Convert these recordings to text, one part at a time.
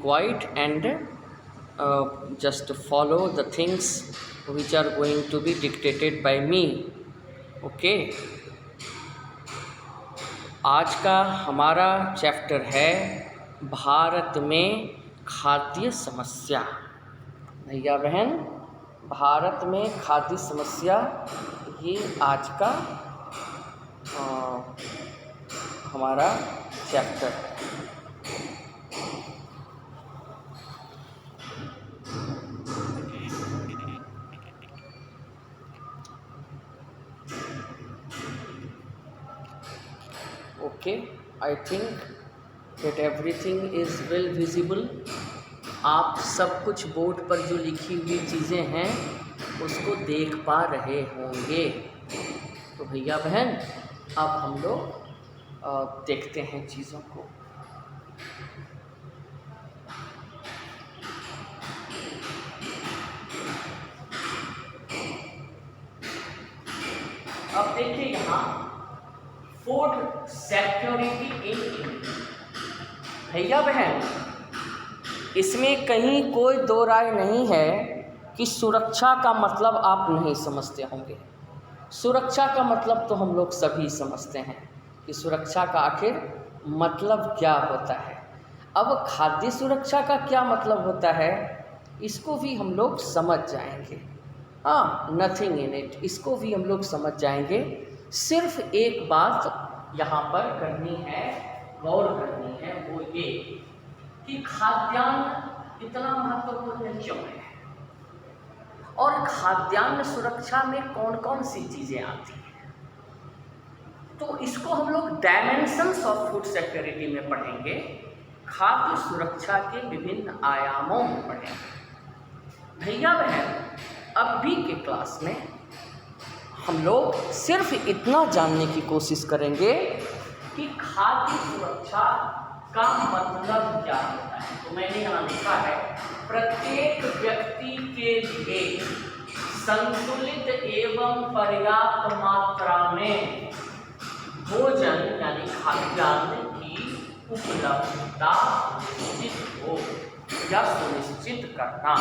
quiet and just follow the things which are going to be dictated by me. Okay. आज का हमारा chapter है भारत में खाद्य समस्या। भैया बहन, भारत में खाद्य समस्या, ये आज का हमारा चैप्टर है। Okay, I think that everything is well visible। आप सब कुछ बोर्ड पर जो लिखी हुई चीज़ें हैं उसको देख पा रहे होंगे। तो भैया बहन, अब हम लोग देखते हैं चीज़ों को। अब देखिए यहाँ फूड सिक्योरिटी इन इंडिया। भैया बहन, इसमें कहीं कोई दो राय नहीं है कि सुरक्षा का मतलब आप नहीं समझते होंगे। सुरक्षा का मतलब तो हम लोग सभी समझते हैं कि सुरक्षा का आखिर मतलब क्या होता है। अब खाद्य सुरक्षा का क्या मतलब होता है, इसको भी हम लोग समझ जाएंगे। हाँ, नथिंग इन इट, इसको भी हम लोग समझ जाएंगे। सिर्फ एक बात यहाँ पर करनी है, गौर करनी है, वो ये कि खाद्यान्न इतना महत्वपूर्ण क्यों है और खाद्यान्न सुरक्षा में कौन कौन सी चीज़ें आती हैं। तो इसको हम लोग डायमेंशंस ऑफ फूड सिक्योरिटी में पढ़ेंगे, खाद्य सुरक्षा के विभिन्न आयामों में पढ़ेंगे। भैया बहन, अभी के क्लास में हम लोग सिर्फ इतना जानने की कोशिश करेंगे कि खाद्य सुरक्षा का मतलब क्या होता है। तो मैंने यहाँ लिखा है, प्रत्येक व्यक्ति के लिए संतुलित एवं पर्याप्त मात्रा में भोजन यानी खाद्यान्न की उपलब्धता सुनिश्चित हो या सुनिश्चित करना,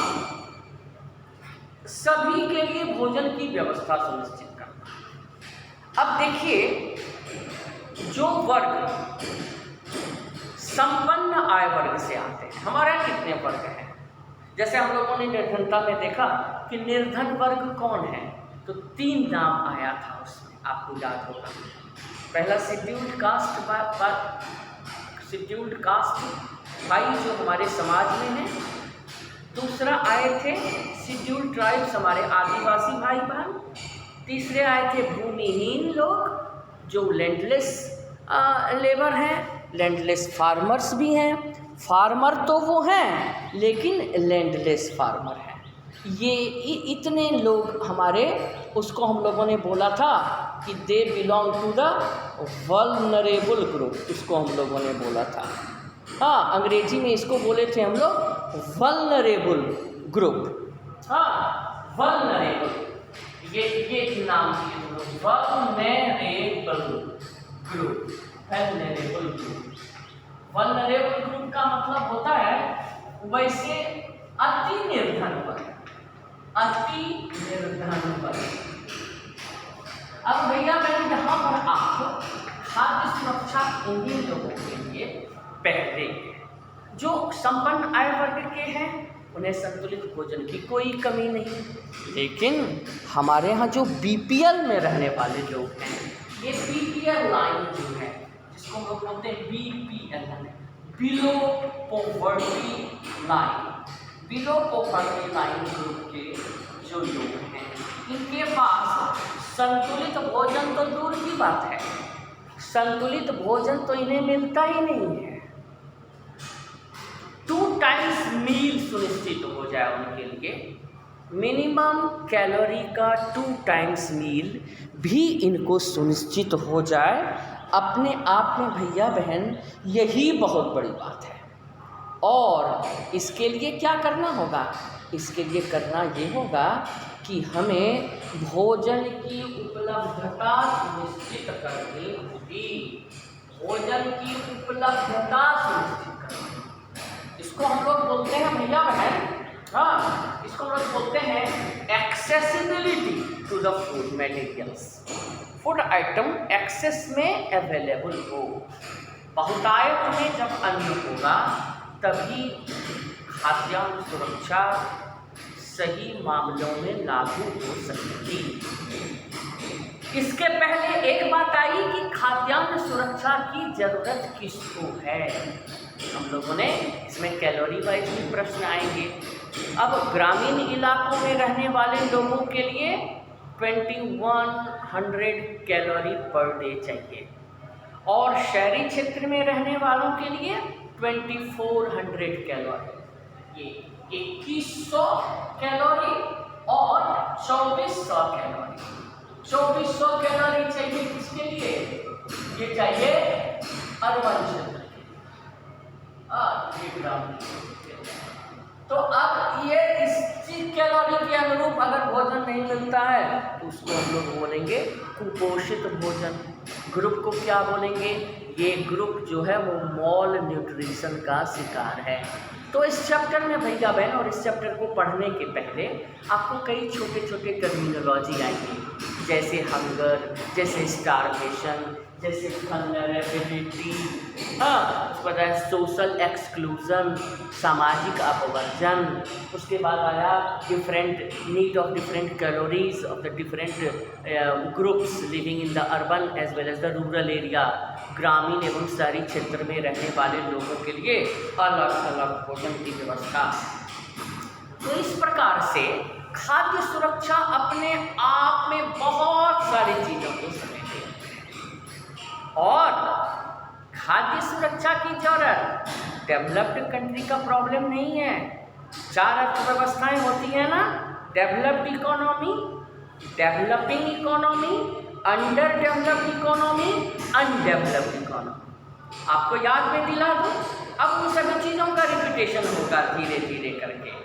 सभी के लिए भोजन की व्यवस्था सुनिश्चित करना। अब देखिए, जो वर्ग संपन्न आय वर्ग से आते हैं, हमारे यहाँ कितने वर्ग हैं। जैसे हम लोगों ने निर्धनता में देखा कि निर्धन वर्ग कौन है, तो 3 नाम आया था उसमें, आपको याद होगा। पहला शेड्यूल्ड कास्ट भाई जो हमारे समाज में है। दूसरा आए थे शेड्यूल्ड ट्राइब्स, हमारे आदिवासी भाई बहन। तीसरे आए थे भूमिहीन लोग जो लैंडलेस लेबर हैं, लैंडलेस फार्मर्स भी हैं। फार्मर तो वो हैं लेकिन लैंडलेस फार्मर हैं। ये इतने लोग हमारे, उसको हम लोगों ने बोला था कि they belong to the vulnerable group, इसको हम लोगों ने बोला था। हाँ, अंग्रेजी में इसको बोले थे हम लोग वल्नरेबल ग्रुप। हाँ, वल्नरेबल, ये नाम दिए vulnerable group. Vulnerable group, vulnerable group का मतलब होता है वैसे अति निर्धन वर्ग, अति निर्धन वर्ग। अब भैया मैंने यहाँ पर आपको खाद्य सुरक्षा इंडियन लोगों के लिए पहले जो संपन्न आय वर्ग के हैं उन्हें संतुलित भोजन की कोई कमी नहीं, लेकिन हमारे यहाँ जो बीपीएल में रहने वाले लोग हैं, ये बीपीएल लाइन जो है, जिसको हम लोग बोलते हैं BPL, below poverty line, below poverty line group के जो लोग हैं, इनके पास संतुलित भोजन तो दूर की बात है, संतुलित भोजन तो इन्हें मिलता ही नहीं है। 2 टाइम्स मील सुनिश्चित हो जाए उनके लिए, मिनिमम कैलोरी का 2 टाइम्स मील भी इनको सुनिश्चित हो जाए, अपने आप में भैया बहन यही बहुत बड़ी बात है। और इसके लिए क्या करना होगा, इसके लिए करना ये होगा कि हमें भोजन की उपलब्धता सुनिश्चित करनी होगी, भोजन की उपलब्धता सुनिश्चित करनी। इसको हम लोग बोलते हैं भैया बहन, हाँ, इसको हम लोग बोलते हैं accessibility to the food materials. Food item access में अवेलेबल हो, बहुतायत में जब अन्न होगा तभी खाद्यान्न सुरक्षा सही मामलों में लागू हो सकती। इसके पहले एक बात आई कि खाद्यान्न सुरक्षा की जरूरत किसको है। हम लोगों ने इसमें कैलोरी वाइज भी प्रश्न आएंगे। अब ग्रामीण इलाकों में रहने वाले लोगों के लिए 2100 कैलोरी पर डे चाहिए और शहरी क्षेत्र में रहने वालों के लिए 2400 कैलोरी। ये 2100 कैलोरी और 2400 कैलोरी। 2400 कैलोरी चाहिए किसके लिए? ये चाहिए अर्बन क्षेत्र के, ये ग्रामीण। तो अब ये इस कैलोरी के अनुरूप अगर भोजन नहीं मिलता है तो उसको हम लोग बोलेंगे कुपोषित भोजन। ग्रुप को क्या बोलेंगे? ये ग्रुप जो है वो मॉल न्यूट्रिशन का शिकार है। तो इस चैप्टर में भैया बहन, और इस चैप्टर को पढ़ने के पहले आपको कई छोटे छोटे टर्मिनोलॉजी आएंगे, जैसे हंगर, जैसे स्टारवेशन, जैसे वल्नरेबिलिटी, हाँ, उसके बाद आया सोशल एक्सक्लूजन, सामाजिक अपवर्जन, उसके बाद आया different need of different calories of the different groups living in the urban as well as the rural area. ग्रामीण एवं शहरी क्षेत्र में रहने वाले लोगों के लिए अलग अलग भोजन की व्यवस्था। तो इस प्रकार से खाद्य सुरक्षा अपने आप में बहुत सारी चीज़ों को समेटे और खाद्य सुरक्षा की जरूरत डेवलप्ड कंट्री का प्रॉब्लम नहीं है। 4 अर्थव्यवस्थाएं होती है ना, developed economy, developing economy, under developed economy, undeveloped economy. आपको याद में दिला दूँ, अब उन सभी चीज़ों का रिपीटेशन होगा धीरे धीरे करके।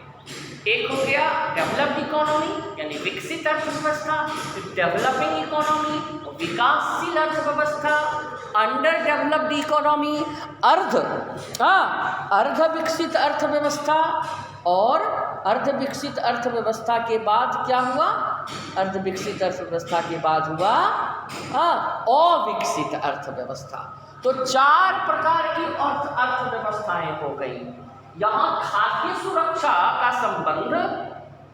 एक हो गया डेवलप्ड इकोनॉमी यानी विकसित अर्थव्यवस्था, डेवलपिंग इकोनॉमी विकासशील अर्थव्यवस्था, अंडर डेवलप्ड इकोनॉमी अर्ध विकसित अर्थव्यवस्था, और अर्ध विकसित अर्थव्यवस्था के बाद क्या हुआ? अर्ध विकसित अर्थव्यवस्था के बाद हुआ अविकसित अर्थव्यवस्था। तो 4 प्रकार की अर्थव्यवस्थाएं हो गई। यहाँ खाद्य सुरक्षा का संबंध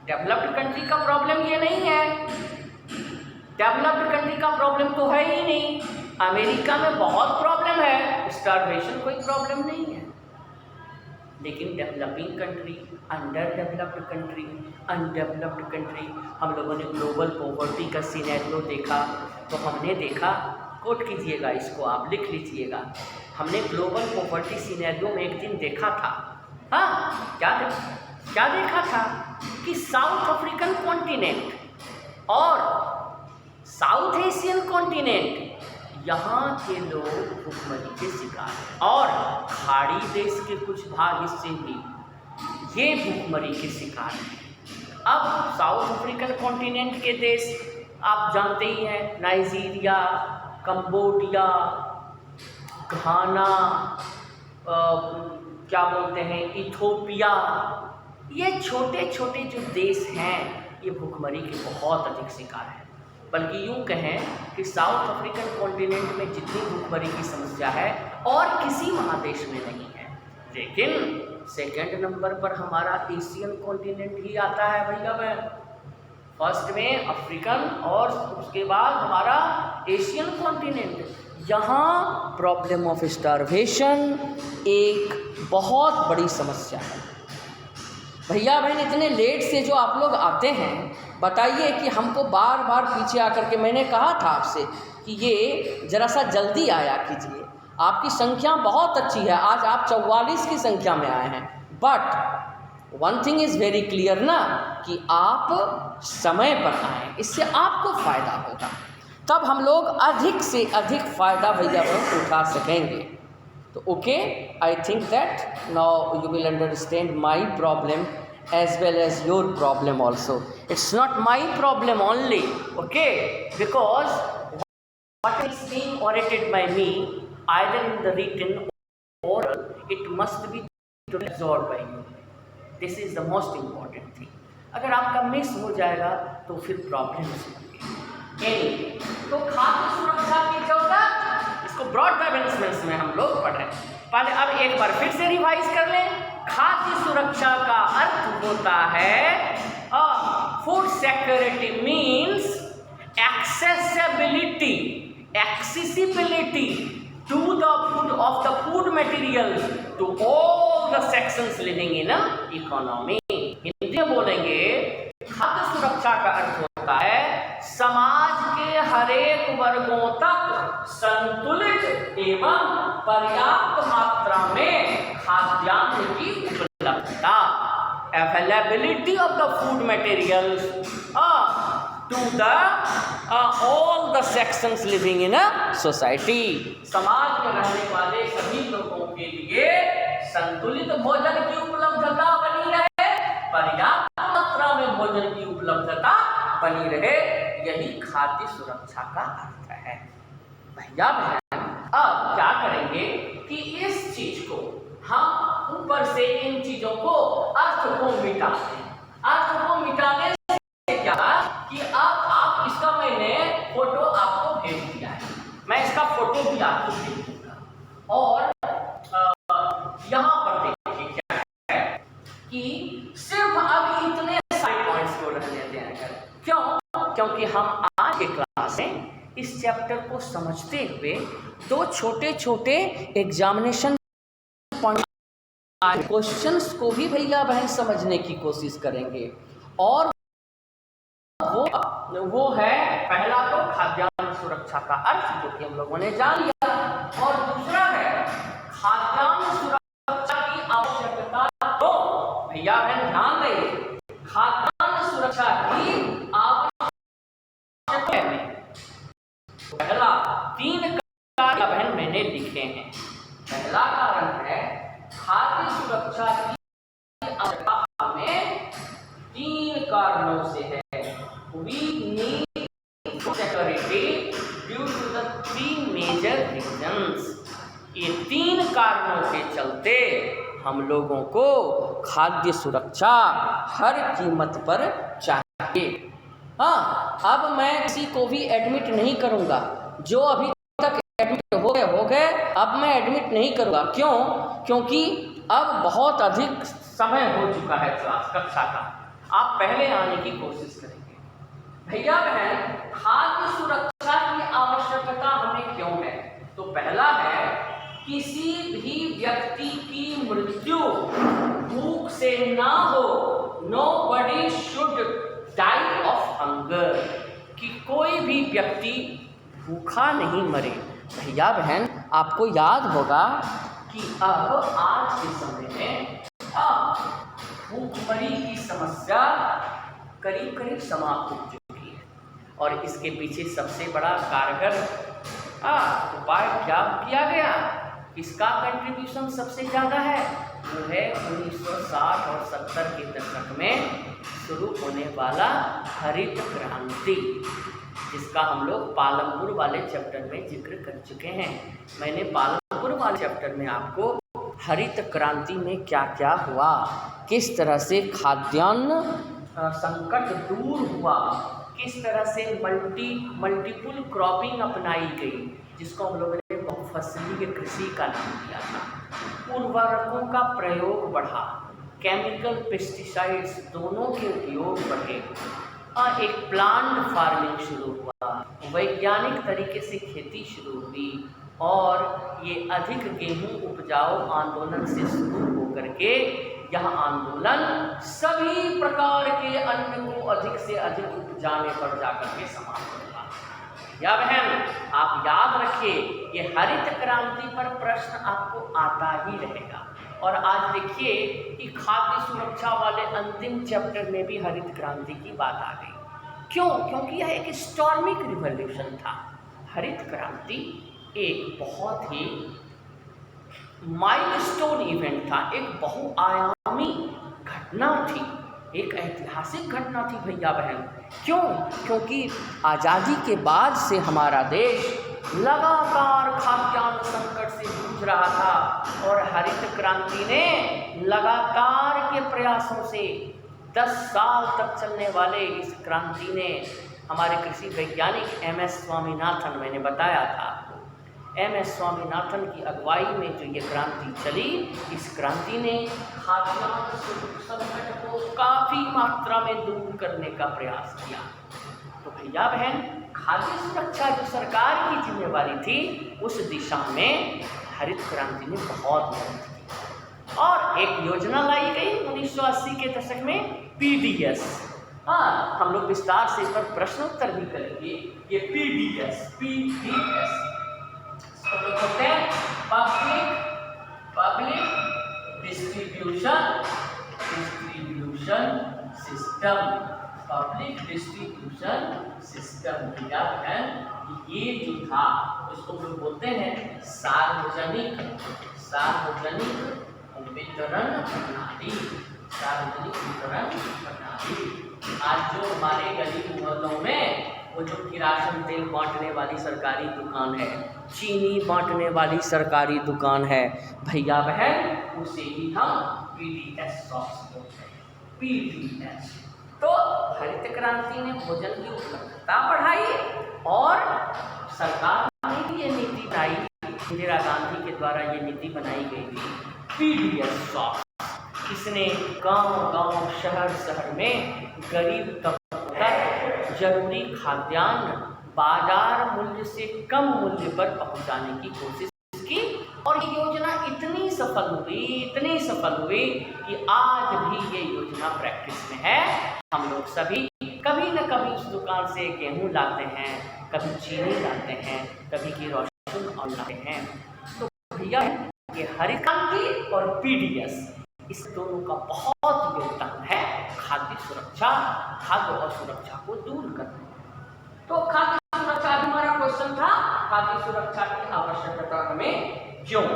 डेवलप्ड कंट्री का प्रॉब्लम ये नहीं है, डेवलप्ड कंट्री का प्रॉब्लम तो है ही नहीं। अमेरिका में बहुत प्रॉब्लम है, स्टारवेशन कोई प्रॉब्लम नहीं है, लेकिन developing country, under developed country, undeveloped country, हम लोगों ने ग्लोबल पॉवर्टी का सिनेरियो देखा। तो हमने देखा, कोट कीजिएगा इसको, आप लिख लीजिएगा, हमने ग्लोबल पॉवर्टी सिनेरियो में एक दिन देखा था, हाँ, क्या देखा था कि साउथ अफ्रीकन कॉन्टिनेंट और साउथ एशियन कॉन्टिनेंट, यहाँ के लोग भूखमरी के शिकार हैं और खाड़ी देश के कुछ भाग हिस्से भी ये भूखमरी के शिकार हैं। अब साउथ अफ्रीकन कॉन्टिनेंट के देश आप जानते ही हैं, नाइजीरिया, कंबोडिया, घाना, क्या बोलते हैं, इथोपिया, ये छोटे छोटे जो देश हैं ये भूखमरी के बहुत अधिक शिकार हैं। बल्कि यूँ कहें कि साउथ अफ्रीकन कॉन्टिनेंट में जितनी भूखमरी की समस्या है और किसी महादेश में नहीं है। लेकिन सेकंड नंबर पर हमारा एशियन कॉन्टिनेंट ही आता है भैया बहन। फर्स्ट में अफ्रीकन और उसके बाद हमारा एशियन कॉन्टिनेंट। यहाँ प्रॉब्लम ऑफ स्टारवेशन एक बहुत बड़ी समस्या है। भैया बहन इतने लेट से जो आप लोग आते हैं, बताइए कि हमको बार बार पीछे आकर के, मैंने कहा था आपसे कि ये ज़रा सा जल्दी आया कीजिए। आपकी संख्या बहुत अच्छी है, आज आप 44 की संख्या में आए हैं, but one thing is very clear ना कि आप समय पर आएँ, इससे आपको फ़ायदा होगा, तब हम लोग अधिक से अधिक फ़ायदा भैया बहन उठा सकेंगे। तो okay, I think that now you will understand my problem as well as your problem also. It's not my problem only, okay, because what is being orated by me either in the written or it must be to be absorbed by you. This is the most important thing. अगर आपका miss हो जाएगा तो फिर problems होंगे। तो खाद्य सुरक्षा की जरूरत, इसको ब्रॉड डायमेंशंस में हम लोग पढ़ रहे हैं। पहले अब एक बार फिर से रिवाइज कर लें। खाद्य सुरक्षा का अर्थ होता है food security means accessibility to the food materials to all the sections living in economy. Hindi में बोलेंगे खाद्य सुरक्षा का अर्थ होता है समाज के हर एक वर्गों तक संतुलित एवं पर्याप्त मात्रा में खाद्यान्न की उपलब्धता, availability of the food materials to the all the sections living in a society. समाज में रहने वाले सभी लोगों के लिए संतुलित भोजन की उपलब्धता बनी रहे, पर्याप्त मात्रा में भोजन की उपलब्धता बनी रहे, यही खाद्य सुरक्षा का अर्थ है। भैया बहन, अब क्या करेंगे कि इस चीज को हम ऊपर से इन चीजों को अर्थ को मिटा दें। अर्थ को मिटाने से क्या कि अब आप इसका मैंने फोटो आपको भेज दिया है, मैं इसका फोटो भी आपको भेज दूंगा। और यहाँ पर देखिए क्या है कि सिर्फ अब इतने सारे पॉइंट्स को रहने दें। क्यों? क्योंकि हम आज के क्लास में इस चैप्टर को समझते हुए दो छोटे छोटे एग्जामिनेशन क्वेश्चंस को भी भैया बहन समझने की कोशिश करेंगे। और वो है पहला तो खाद्यान्न सुरक्षा का अर्थ, जो कि हम लोगों ने जान लिया, और दूसरा है खाद्यान्न सुरक्षा की आवश्यकता। तो भैया बहन ध्यान दें, खाद्यान्न सुरक्षा की आवश्यकता है। पहला 3 कारण बहन मैंने लिखे हैं। पहला कारण है खाद्य सुरक्षा की आवश्यकता हमें 3 कारणों से है। We need security due to the 3 major reasons. ये 3 कारणों के चलते हम लोगों को खाद्य सुरक्षा हर कीमत पर चाहिए। हाँ, अब मैं किसी को भी एडमिट नहीं करूँगा, जो अभी तक एडमिट हो गए, अब मैं एडमिट नहीं करूँगा। क्यों? क्योंकि अब बहुत अधिक समय हो चुका है कक्षा का, आप पहले आने की कोशिश करेंगे। भैया बहन, खाद्य सुरक्षा की आवश्यकता हमें क्यों है? तो पहला है किसी भी व्यक्ति की मृत्यु भूख से ना हो। Nobody should die of hunger, कि कोई भी व्यक्ति भूखा नहीं मरे। भैया बहन, आपको याद होगा कि अब आज के समय में भूखमरी की समस्या करीब करीब समाप्त हो चुकी है, और इसके पीछे सबसे बड़ा कारगर उपाय क्या किया गया, इसका कंट्रीब्यूशन सबसे ज़्यादा है, वो है 1960 और 70 के दशक में शुरू होने वाला हरित क्रांति, जिसका हम लोग पालमपुर वाले चैप्टर में जिक्र कर चुके हैं। मैंने पालमपुर वाले चैप्टर में आपको हरित क्रांति में क्या क्या हुआ, किस तरह से खाद्यान्न संकट दूर हुआ, किस तरह से मल्टीपल क्रॉपिंग अपनाई गई, जिसको हम लोगों ने बहुफसलीय कृषि का नाम दिया था। उर्वरकों का प्रयोग बढ़ा, केमिकल पेस्टिसाइड्स दोनों के उपयोग बढ़े, एक प्लांट फार्मिंग शुरू हुआ, वैज्ञानिक तरीके से खेती शुरू हुई, और ये अधिक गेहूं उपजाओ आंदोलन से शुरू होकर के यह आंदोलन सभी प्रकार के अन्न को अधिक से अधिक उपजाने पर जाकर के समाप्त हुआ। या बहन, आप याद रखिए, ये हरित क्रांति पर प्रश्न आपको आता ही रहेगा। और आज देखिए कि खाद्य सुरक्षा वाले अंतिम चैप्टर में भी हरित क्रांति की बात आ गई। क्यों? क्योंकि यह एक हिस्टोरिक रिवॉल्यूशन था। हरित क्रांति एक बहुत ही माइलस्टोन इवेंट था, एक बहुआयामी घटना थी, एक ऐतिहासिक घटना थी भैया बहन। क्यों? क्योंकि आज़ादी के बाद से हमारा देश लगातार खाद्यान्न संकट से जूझ रहा था और हरित क्रांति ने लगातार के प्रयासों से 10 साल तक चलने वाले इस क्रांति ने हमारे कृषि वैज्ञानिक MS स्वामीनाथन, मैंने बताया था MS स्वामीनाथन की अगुवाई में जो ये क्रांति चली, इस क्रांति ने खाद्यान्न संकट को काफ़ी मात्रा में दूर करने का प्रयास किया। तो भैया बहन, खाद्य सुरक्षा जो सरकार की जिम्मेवारी थी, उस दिशा में हरित क्रांति ने बहुत मदद की और एक योजना लाई गई 1980 के दशक में, PDS। हाँ, हम लोग विस्तार से इस पर प्रश्नोत्तर भी करेंगे। ये PDS होते हैं public distribution system. Public distribution system भैया बहन, ये जो था उसको लोग बोलते हैं सार्वजनिक वितरण प्रणाली। आज जो हमारे गली मोहल्लों में वो जो किरासन तेल बांटने वाली सरकारी दुकान है, चीनी बांटने वाली सरकारी दुकान है, भैया बहन, उसे ही हम PDS शॉप्स बोलते हैं, PDS। तो हरित क्रांति ने भोजन की उपलब्धता बढ़ाई और सरकार ने भी ये नीति बनाई, इंदिरा गांधी के द्वारा ये नीति बनाई गई थी, PDS शॉप। इसने गांव-गांव, शहर में गरीब तबके तक जरूरी खाद्यान्न बाजार मूल्य से कम मूल्य पर पहुंचाने की कोशिश की और ये योजना इतनी सफल हुई कि आज भी ये योजना प्रैक्टिस में है। हम लोग सभी कभी न कभी उस दुकान से गेहूं लाते हैं, कभी चीनी लाते हैं, कभी किरोसिन और लाते हैं। तो भैया, ये हरित क्रांति और PDS, इस दोनों का बहुत योगदान है खाद्य और सुरक्षा को दूर करने में। तो खाद्य सुरक्षा, हमारा क्वेश्चन था खाद्य सुरक्षा की आवश्यकता हमें क्यों?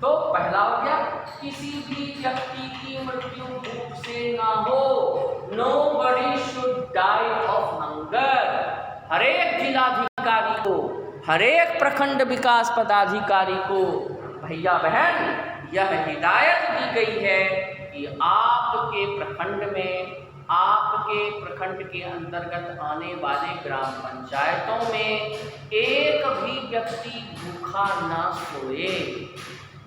तो पहला हो गया, किसी भी व्यक्ति की मृत्यु भूख से ना हो। Nobody should die of hunger। हर एक जिलाधिकारी को, हर एक प्रखंड विकास पदाधिकारी को भैया बहन यह हिदायत दी गई है कि आपके प्रखंड के अंतर्गत आने वाले ग्राम पंचायतों में एक भी व्यक्ति भूखा ना सोए।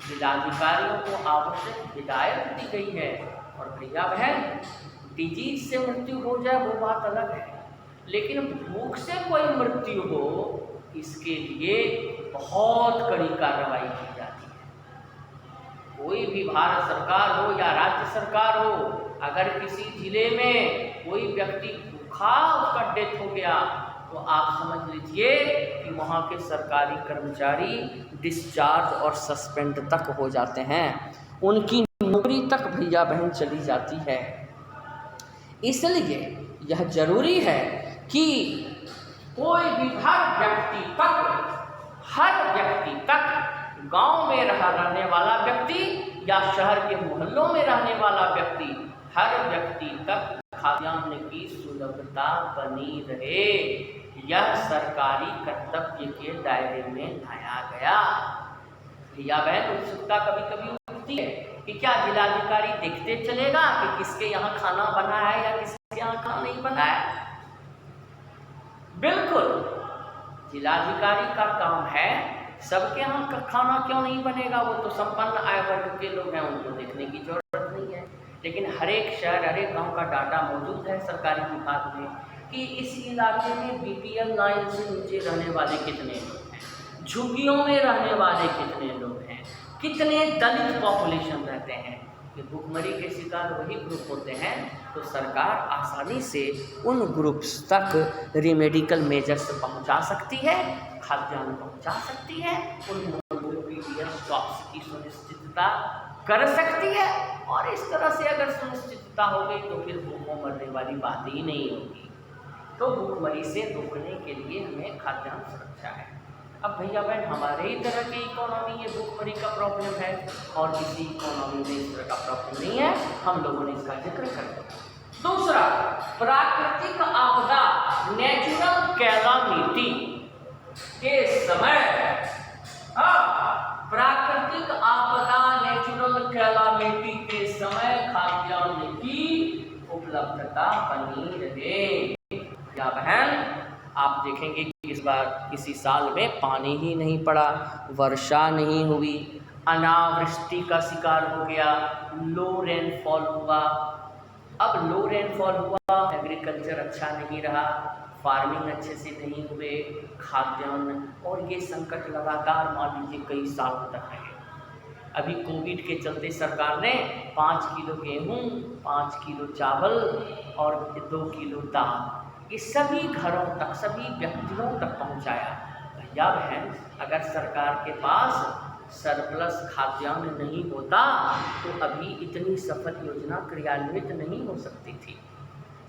जिलाधिकारियों को आवश्यक हिदायत दी गई है। और भैया बहन, डिजीज से मृत्यु हो जाए वो बात अलग है, लेकिन भूख से कोई मृत्यु हो, इसके लिए बहुत कड़ी कार्रवाई की जाती है। कोई भी भारत सरकार हो या राज्य सरकार हो, अगर किसी जिले में कोई व्यक्ति भूखा उसका डेथ हो गया, तो आप समझ लीजिए कि वहाँ के सरकारी कर्मचारी डिस्चार्ज और सस्पेंड तक हो जाते हैं, उनकी नौकरी तक भैया बहन चली जाती है। इसलिए यह जरूरी है कि कोई भी हर व्यक्ति तक गांव में रहने वाला व्यक्ति या शहर के मोहल्लों में रहने वाला व्यक्ति, हर व्यक्ति तक खाद्यान्न की सुलभता बनी रहे, यह सरकारी कर्तव्य के दायरे में लाया गया। भैया बहन, उत्सुकता कभी कभी उठती है कि क्या जिलाधिकारी देखते चलेगा कि किसके यहाँ खाना बना है या किसके यहाँ खाना नहीं बना है? बिल्कुल, जिलाधिकारी का काम है, सबके यहाँ खाना क्यों नहीं बनेगा, वो तो संपन्न आय वर्ग के लोग हैं, उनको देखने की जरूरत नहीं है। लेकिन हर एक शहर, हर एक गाँव का डाटा मौजूद है सरकारी विभाग में कि इस इलाके में BPL 9 से नीचे रहने वाले कितने लोग हैं, झुग्गियों में रहने वाले कितने लोग हैं, कितने दलित पॉपुलेशन रहते हैं। कि भूखमरी के शिकार वही ग्रुप होते हैं, तो सरकार आसानी से उन ग्रुप्स तक रेमेडिकल मेजर्स पहुंचा सकती है, खाद्यान्न पहुंचा सकती है, उन PDS शॉप्स की सुनिश्चितता कर सकती है। और इस तरह से अगर सुनिश्चितता हो गई तो फिर भूखों मरने वाली बात ही नहीं होगी। तो भूखमरी से रोकने के लिए हमें खाद्यान्न सुरक्षा है। अब भैया बहन, हमारे ही तरह की इकोनॉमी ये भूखमरी का प्रॉब्लम है और किसी इकोनॉमी में इस तरह का प्रॉब्लम नहीं है, हम लोगों ने इसका जिक्र कर दिया। दूसरा, प्राकृतिक आपदा, नेचुरल कैलामिटी। के समय प्राकृतिक आपदा नेचुरल कैलामिटी के समय खाद्यान्न की उपलब्धता बनी रहे। या बहन आप देखेंगे कि इस बार किसी साल में पानी ही नहीं पड़ा, वर्षा नहीं हुई, अनावृष्टि का शिकार हो गया, लो रेनफॉल हुआ। अब लो रेनफॉल हुआ, एग्रीकल्चर अच्छा नहीं रहा, फार्मिंग अच्छे से नहीं हुए, खाद्यान्न, और ये संकट लगातार मान लीजिए कई साल तक है। अभी कोविड के चलते सरकार ने 5 किलो गेहूँ, 5 किलो चावल और 2 किलो दाल ये सभी घरों तक, सभी व्यक्तियों तक पहुंचाया। भैया बहन, अगर सरकार के पास सरप्लस खाद्यान्न नहीं होता तो अभी इतनी सफल योजना क्रियान्वित नहीं हो सकती थी।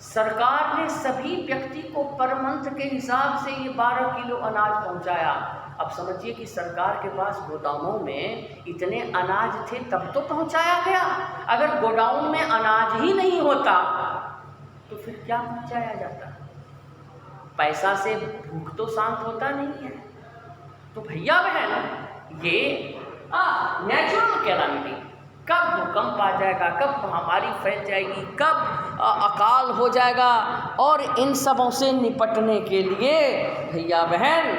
सरकार ने सभी व्यक्ति को पर मंथ के हिसाब से ये 12 किलो अनाज पहुंचाया। अब समझिए कि सरकार के पास गोदामों में इतने अनाज थे तब तो पहुंचाया गया। अगर गोडाउन में अनाज ही नहीं होता तो फिर क्या पहुंचाया जाता? पैसा से भूख तो शांत होता नहीं है। तो भैया बहन, ये नेचुरल कैलामिटी, कब भूकंप आ जाएगा, कब महामारी फैल जाएगी, कब अकाल हो जाएगा, और इन सबों से निपटने के लिए भैया बहन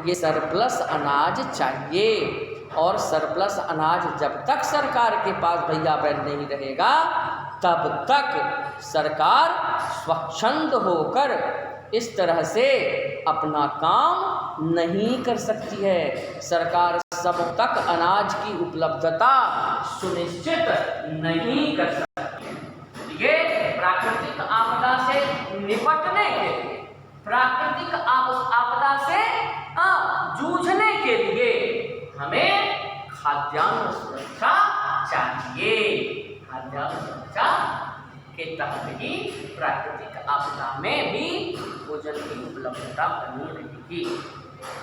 ये सरप्लस अनाज चाहिए। और सरप्लस अनाज जब तक सरकार के पास भैया बहन नहीं रहेगा तब तक सरकार स्वच्छंद होकर इस तरह से अपना काम नहीं कर सकती है। सरकार सब तक अनाज की उपलब्धता सुनिश्चित नहीं कर सकती। ये प्राकृतिक आपदा से निपटने के लिए, प्राकृतिक आपदा से जूझने के लिए हमें खाद्यान्न सुरक्षा चाहिए। खाद्यान्न सुरक्षा के तहत ही प्राकृतिक आपदा में भी भोजन की उपलब्धता बनी रहेगी।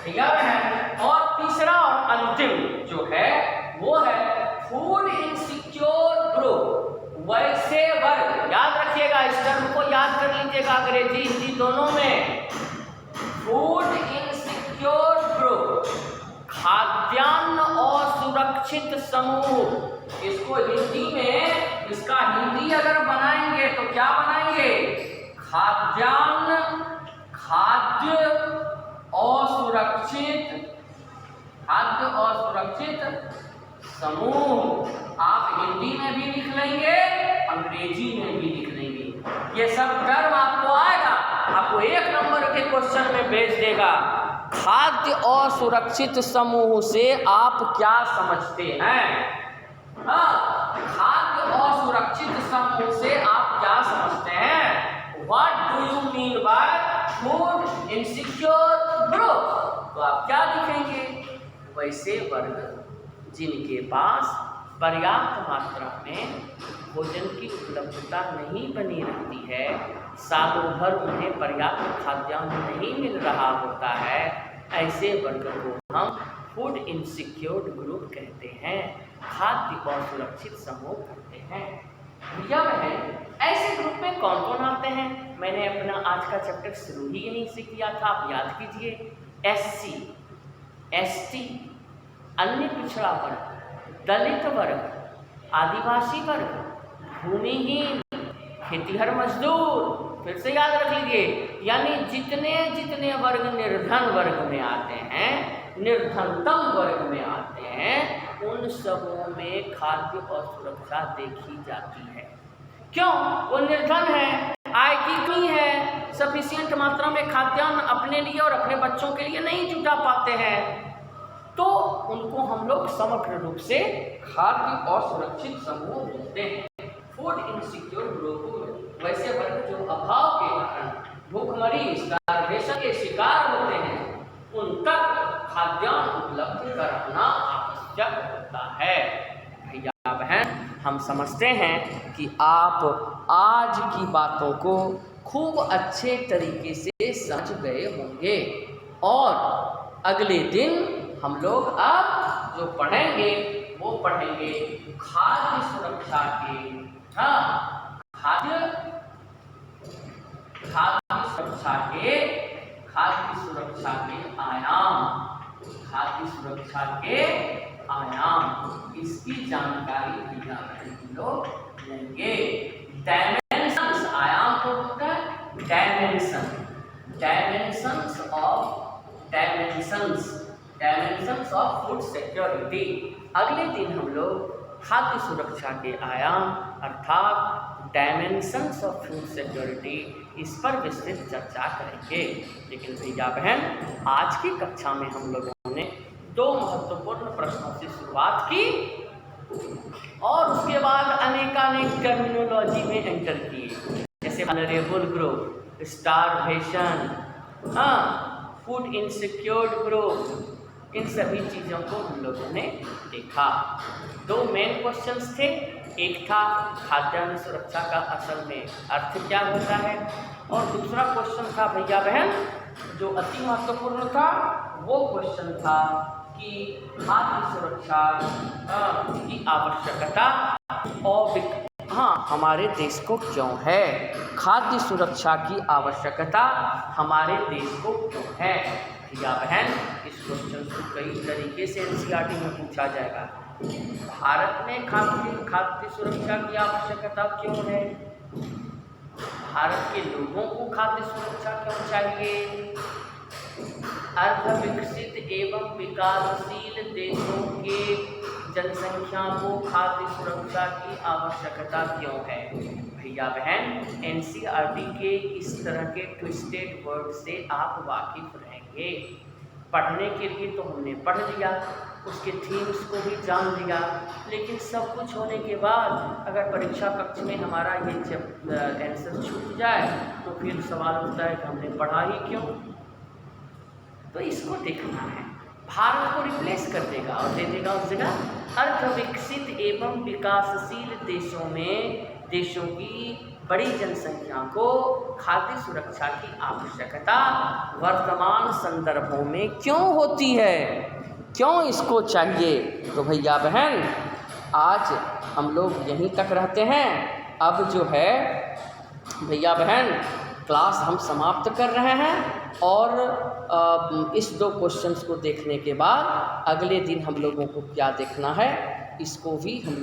भैया बहन, और तीसरा और अंतिम जो है वो है फूड इनसिक्योर ग्रुप, वैसे वर्ग। याद रखिएगा, इस टर्म को याद कर लीजिएगा, अंग्रेजी हिंदी दोनों में। फूड इनसिक्योर ग्रुप, खाद्यान्न असुरक्षित समूह। इसको हिंदी में, इसका हिंदी अगर बनाएंगे तो क्या बनाएंगे? खाद्यान्न, खाद्य असुरक्षित समूह। आप हिंदी में भी लिख लेंगे, अंग्रेजी में भी लिख लेंगे। ये सब टर्म आपको आएगा, आपको 1 नंबर के क्वेश्चन में भेज देगा। खाद्य असुरक्षित समूह से आप क्या समझते हैं? खाद्य असुरक्षित समूह से आप क्या समझते हैं? What do you mean by food insecure group? तो आप क्या लिखेंगे? वैसे वर्ग जिनके पास पर्याप्त मात्रा में भोजन की उपलब्धता नहीं बनी रहती है, सालों भर उन्हें पर्याप्त खाद्यान्न नहीं मिल रहा होता है, ऐसे वर्ग को हम फूड इनसिक्योर्ड ग्रुप कहते हैं, खाद्य असुरक्षित समूह कहते हैं। भैया बहन, ऐसे ग्रुप में कौन कौन आते हैं? मैंने अपना आज का चैप्टर शुरू ही यहीं से किया था, आप याद कीजिए। SC, ST, अन्य पिछड़ा वर्ग, दलित वर्ग, आदिवासी वर्ग, भूमिहीन, खेतीहर मजदूर। फिर से याद रख लीजिए, यानी जितने जितने वर्ग निर्धन वर्ग में आते हैं, निर्धनतम वर्ग में आते हैं, उन सबों में खाद्य असुरक्षा देखी जाती है। क्यों? वो निर्धन है, आय की कमी है, सफिशिएंट मात्रा में खाद्यान्न अपने लिए और अपने बच्चों के लिए नहीं जुटा पाते हैं, तो उनको हम लोग समग्र रूप से खाद्य असुरक्षित समूह बोलते हैं, फूड इनसिक्योर ग्रुप। वैसे वर्ग जो अभाव के कारण भूखमरी, स्टारवेशन के शिकार होते हैं, उन तक खाद्यान्न उपलब्ध कराना आवश्यक होता है। भैया बहन, हम समझते हैं कि आप आज की बातों को खूब अच्छे तरीके से समझ गए होंगे, और अगले दिन हम लोग अब जो पढ़ेंगे वो पढ़ेंगे खाद्य सुरक्षा के, खाद्य सुरक्षा के आयाम। सुरक्षा के आयाम, इसकी जानकारी भी हम लोग लेंगे। डायमेंशंस, आयाम को होता है dimension, dimensions of food security. अगले दिन हम लोग खाद्य सुरक्षा के आयाम अर्थात डायमेंशंस ऑफ फूड सिक्योरिटी, इस पर विस्तृत चर्चा करेंगे। लेकिन भैया बहन, आज की कक्षा में हम लोगों ने 2 महत्वपूर्ण प्रश्नों से शुरुआत की और उसके बाद अनेकानेक टर्मिनोलॉजी में एंटर किए, जैसे vulnerable group, starvation, food insecured group, इन सभी चीज़ों को हम लोगों ने देखा। 2 मेन क्वेश्चंस थे, एक था खाद्यान्न सुरक्षा का असल में अर्थ क्या होता है, और दूसरा क्वेश्चन था भैया बहन जो अति महत्वपूर्ण था, वो क्वेश्चन था कि खाद्य सुरक्षा की आवश्यकता और हमारे देश को क्यों है, खाद्य सुरक्षा की आवश्यकता हमारे देश को क्यों है। भैया बहन, इस क्वेश्चन को कई तरीके से एनसीईआरटी में पूछा जाएगा। भारत में खाद्य सुरक्षा की आवश्यकता क्यों है, भारत के लोगों को खाद्य सुरक्षा क्यों चाहिए, अर्ध विकसित एवं विकासशील देशों के जनसंख्या को खाद्य सुरक्षा की आवश्यकता क्यों है। भैया बहन, एनसीईआरटी के इस तरह के ट्विस्टेड वर्ड से आप वाकिफ रहेंगे। पढ़ने के लिए तो हमने पढ़ लिया, उसके थीम्स को भी जान लिया, लेकिन सब कुछ होने के बाद अगर परीक्षा कक्ष में हमारा ये आंसर छूट जाए तो फिर सवाल उठता है कि हमने पढ़ा ही क्यों। तो इसको देखना है, भारत को रिप्लेस कर देगा और दे देगा उस जगह अर्धविकसित एवं विकासशील देशों की बड़ी जनसंख्या को खाद्य सुरक्षा की आवश्यकता वर्तमान संदर्भों में क्यों होती है, क्यों इसको चाहिए। तो भैया बहन, आज हम लोग यहीं तक रहते हैं। अब जो है भैया बहन, क्लास हम समाप्त कर रहे हैं और इस 2 क्वेश्चंस को देखने के बाद अगले दिन हम लोगों को क्या देखना है, इसको भी हम